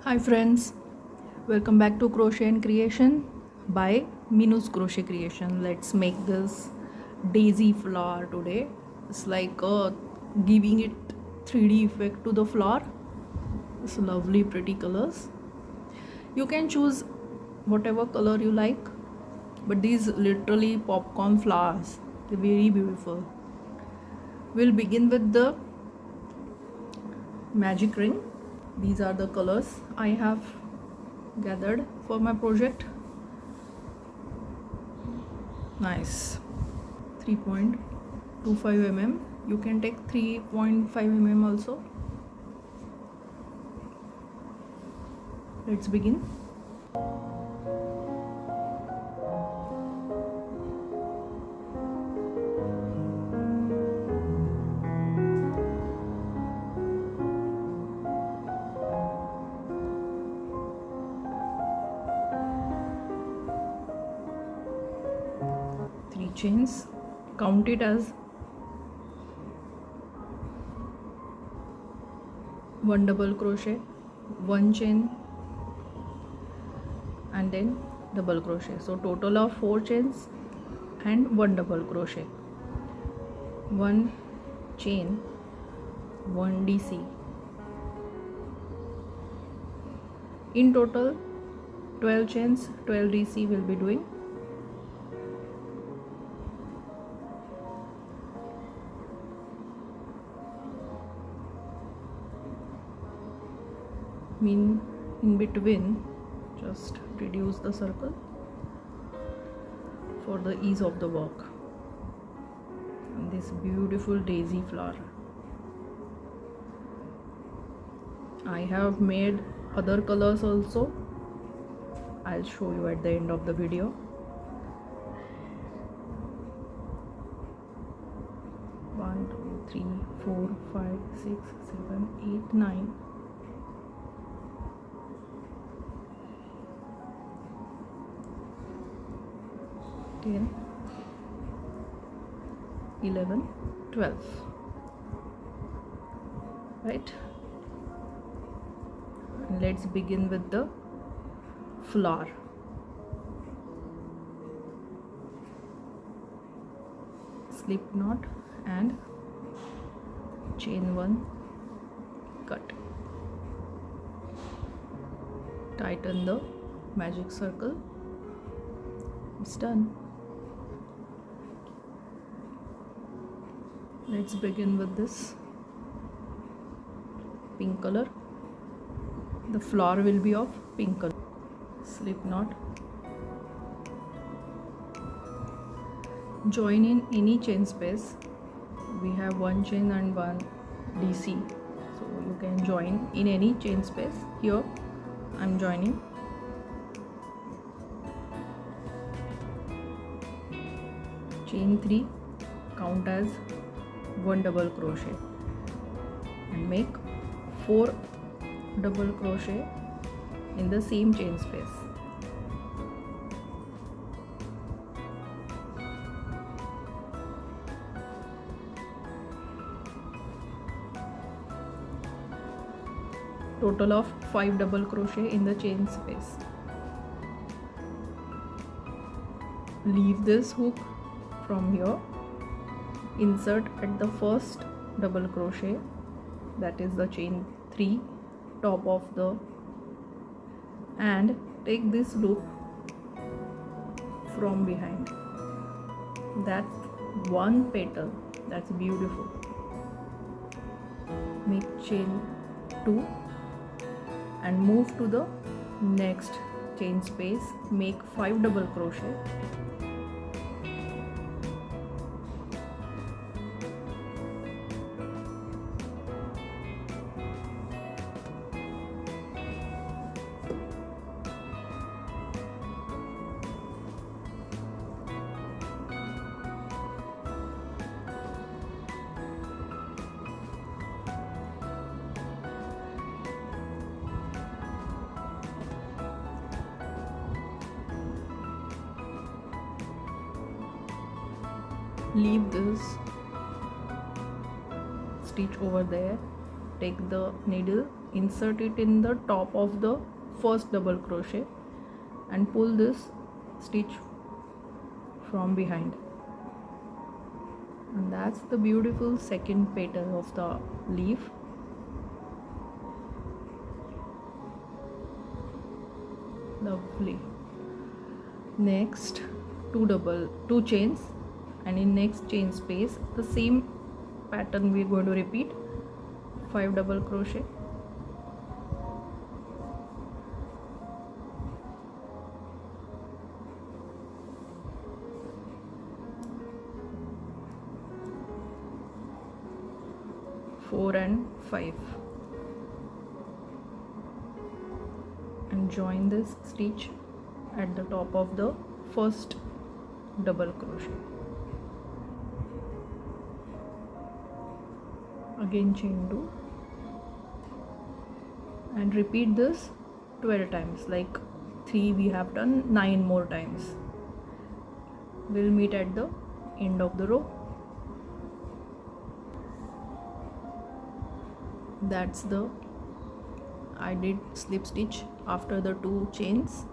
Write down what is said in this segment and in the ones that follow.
Hi friends, welcome back to Crochet and Creation by Minu's Crochet Creation. Let's make this daisy flower today. It's like giving it 3D effect to the flower. It's lovely pretty colors. You can choose whatever color you like, but these literally popcorn flowers. They're very beautiful. We'll begin with the magic ring. These are the colors I have gathered for my project. Nice. 3.25 mm. You can take 3.5 mm also. Let's begin. Three chains. Count it as one double crochet, one chain, and then double crochet. So total of 4 chains and one double crochet, one chain, one DC. In total 12 chains, 12 DC will be doing. In between, just reduce the circle for the ease of the work. And this beautiful daisy flower. I have made other colors also. I'll show you at the end of the video. One, two, three, 4, 5, 6, 7, 8, 9. 10, 11, 12, right? And let's begin with the flower. Slip knot and chain 1, cut. Tighten the magic circle. It's done. Let's begin with this pink color. The flower will be of pink color. Slip knot. Join in any chain space. We have one chain and one DC, so you can join in any chain space. Here I'm joining. Chain 3, count as one double crochet and make 4 double crochet in the same chain space. Total of 5 double crochet in the chain space. Leave this hook from here. Insert at the first double crochet, that is the chain 3, top of the, and take this loop from behind. That's one petal. That's beautiful. Make chain 2 and move to the next chain space. Make 5 double crochet. Leave this stitch over there, take the needle, insert it in the top of the first double crochet and pull this stitch from behind, and that's the beautiful second petal of the leaf. Lovely. Next, two chains, and in next chain space the same pattern we're going to repeat. 5 double crochet, four and 5, and join this stitch at the top of the first double crochet. Again chain 2 and repeat this 12 times. Like 3 we have done, 9 more times. We'll meet at the end of the row. That's the I did slip stitch after the 2 chains,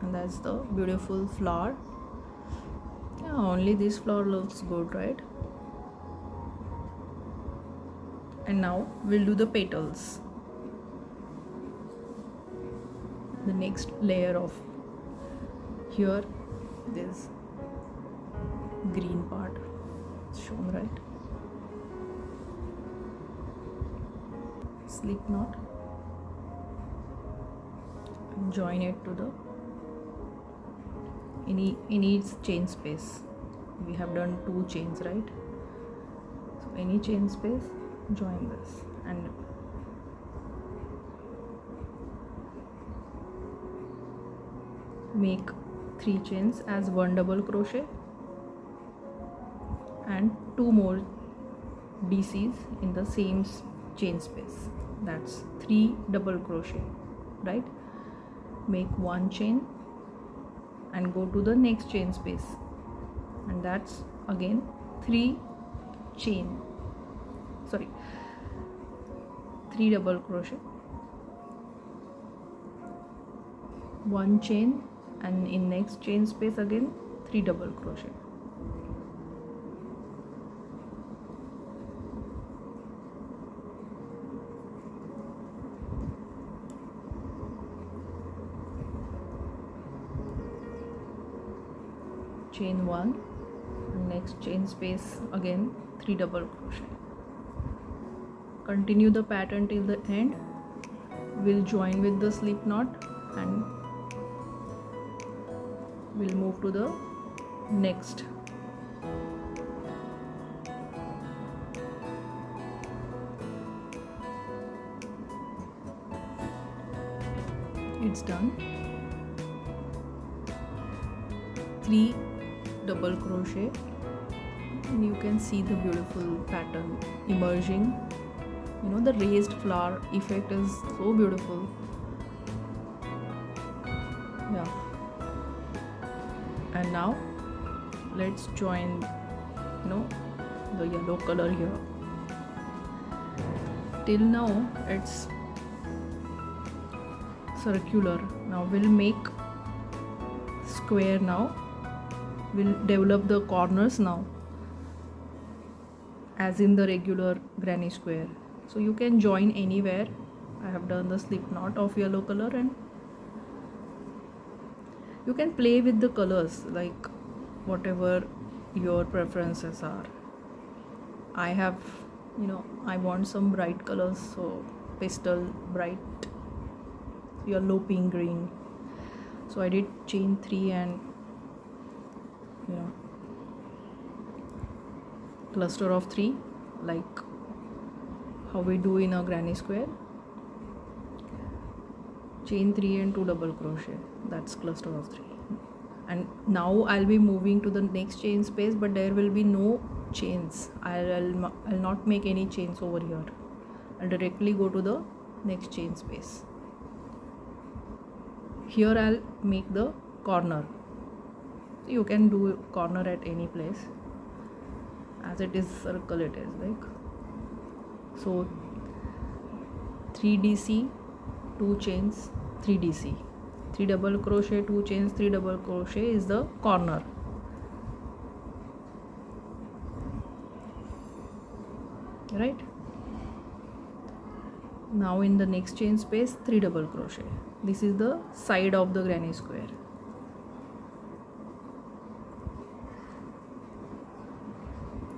and that's the beautiful flower. Yeah, only this flower looks good, right? And now we'll do the petals. The next layer of here, this green part shown, right? Slip knot and join it to the in each chain space. We have done 2 chains, right? So any chain space, join this and make 3 chains as 1 double crochet and 2 more DCs in the same chain space. That's 3 double crochet, right? Make 1 chain and go to the next chain space, and that's again 3 double crochet, 1 chain, and in next chain space again 3 double crochet. Chain 1, and next chain space again 3 double crochet. Continue the pattern till the end. We'll join with the slip knot and we'll move to the next. It's done. 3 double crochet, and you can see the beautiful pattern emerging. You know, the raised flower effect is so beautiful. Yeah. And now let's join, you know, the yellow color here. Till now it's circular. Now we'll make square. Now we'll develop the corners now as in the regular granny square. So you can join anywhere. I have done the slip knot of yellow color, and you can play with the colors like whatever your preferences are. I have, you know, I want some bright colors, so pastel bright yellow, pink, green. So I did chain 3 and, you know, cluster of 3 like how we do in a granny square. Chain 3 and 2 double crochet, that's cluster of 3. And now I'll be moving to the next chain space, but there will be no chains. I'll not make any chains over here. I'll directly go to the next chain space. Here I'll make the corner. You can do corner at any place, as it is circle, it is like So 3DC, 2 chains, 3DC, 3 double crochet, 2 chains, 3 double crochet is the corner. Right? Now in the next chain space, 3 double crochet. This is the side of the granny square.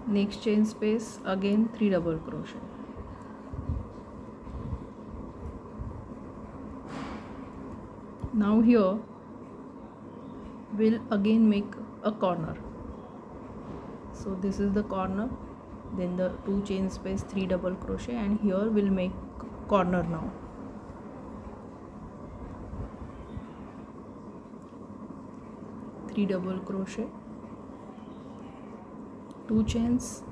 Next chain space, again 3 double crochet. Now here we'll again make a corner. So this is the corner, then the 2 chain space, 3 double crochet, and here we'll make corner now. Three double crochet, 2 chains,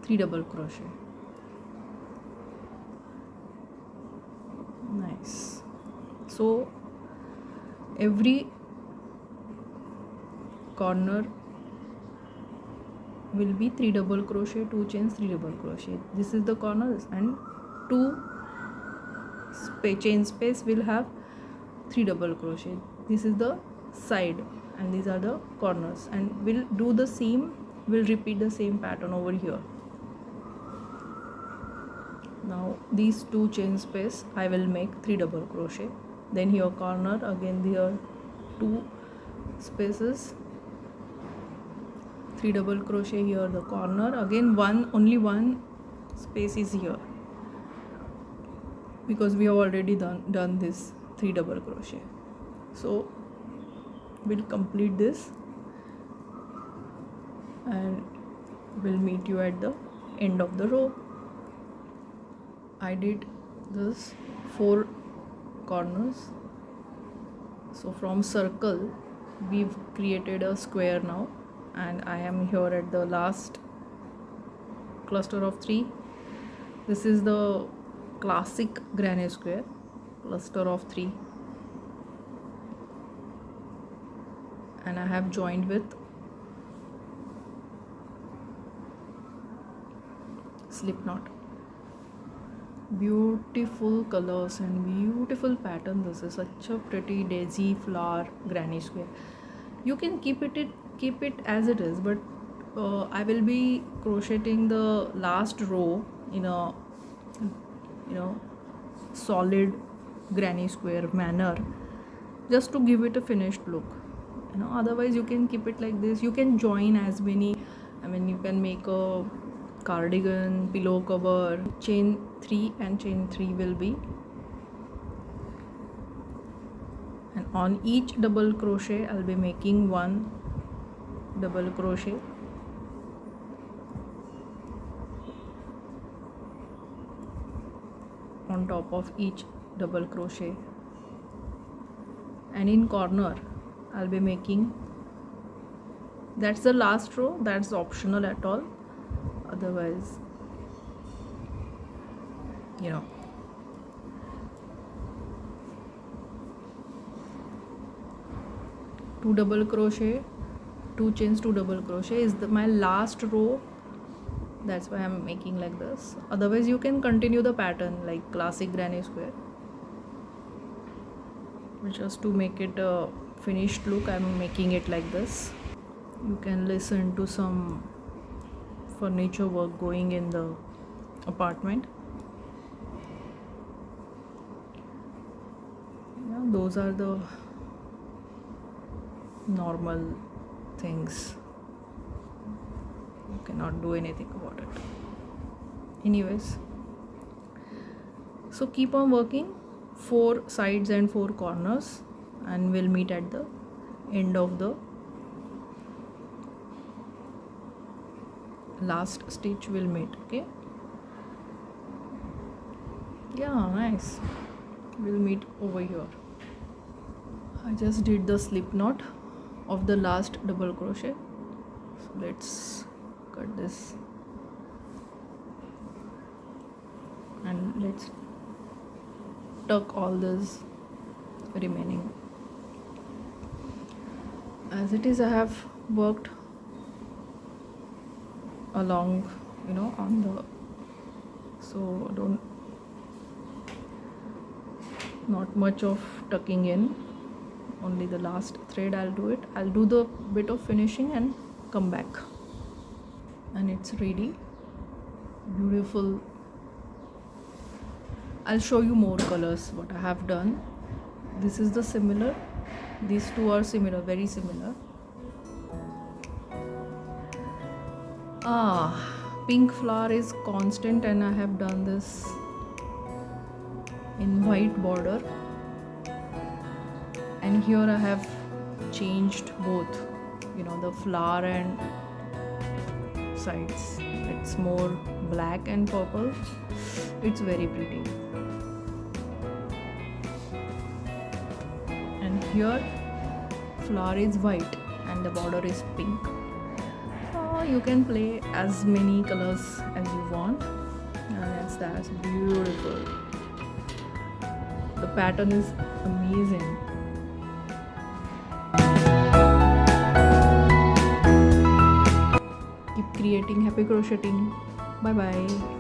3 double crochet. Nice. So every corner will be 3 double crochet, 2 chains, 3 double crochet. This is the corners, and 2 chain space will have 3 double crochet. This is the side and these are the corners, and we'll do the same, we'll repeat the same pattern over here. Now these 2 chain space I will make 3 double crochet, then here corner, again here 2 spaces, 3 double crochet, here the corner, again only one space is here because we have already done this 3 double crochet. So we'll complete this and we'll meet you at the end of the row. I did this 4 corners. So from circle we've created a square now, and I am here at the last cluster of 3. This is the classic granny square, cluster of 3, and I have joined with slip knot. Beautiful colors and beautiful pattern. This is such a pretty daisy flower granny square. You can keep it as it is, but I will be crocheting the last row in a solid granny square manner, just to give it a finished look. Otherwise you can keep it like this. You can join as many, you can make a cardigan, pillow cover. Chain 3 and chain 3 will be, and on each double crochet I'll be making 1 double crochet, on top of each double crochet, and in corner I'll be making, that's the last row, that's optional at all, otherwise 2 double crochet, 2 chains, 2 double crochet is my last row. That's why I'm making like this. Otherwise you can continue the pattern like classic granny square, but just to make it a finished look I'm making it like this. You can listen to some furniture work going in the apartment. Those are the normal things. You cannot do anything about it. Anyways, so keep on working 4 sides and 4 corners, and we'll meet at the end of the last stitch. We'll meet. Okay, yeah, nice. We'll meet over here. I just did the slip knot of the last double crochet, so let's cut this and let's tuck all this remaining. As it is, I have worked along on the so don't, not much of tucking in, only the last thread I'll do it. I'll do the bit of finishing and come back. And it's ready, beautiful. I'll show you more colors what I have done. This is the similar, these two are similar, very similar. Pink flower is constant, and I have done this in white border, and here I have changed both, you know, the flower and sides. It's more black and purple. It's very pretty. And here flower is white and the border is pink. You can play as many colors as you want, and that's beautiful. The pattern is amazing. Keep creating. Happy crocheting. Bye bye.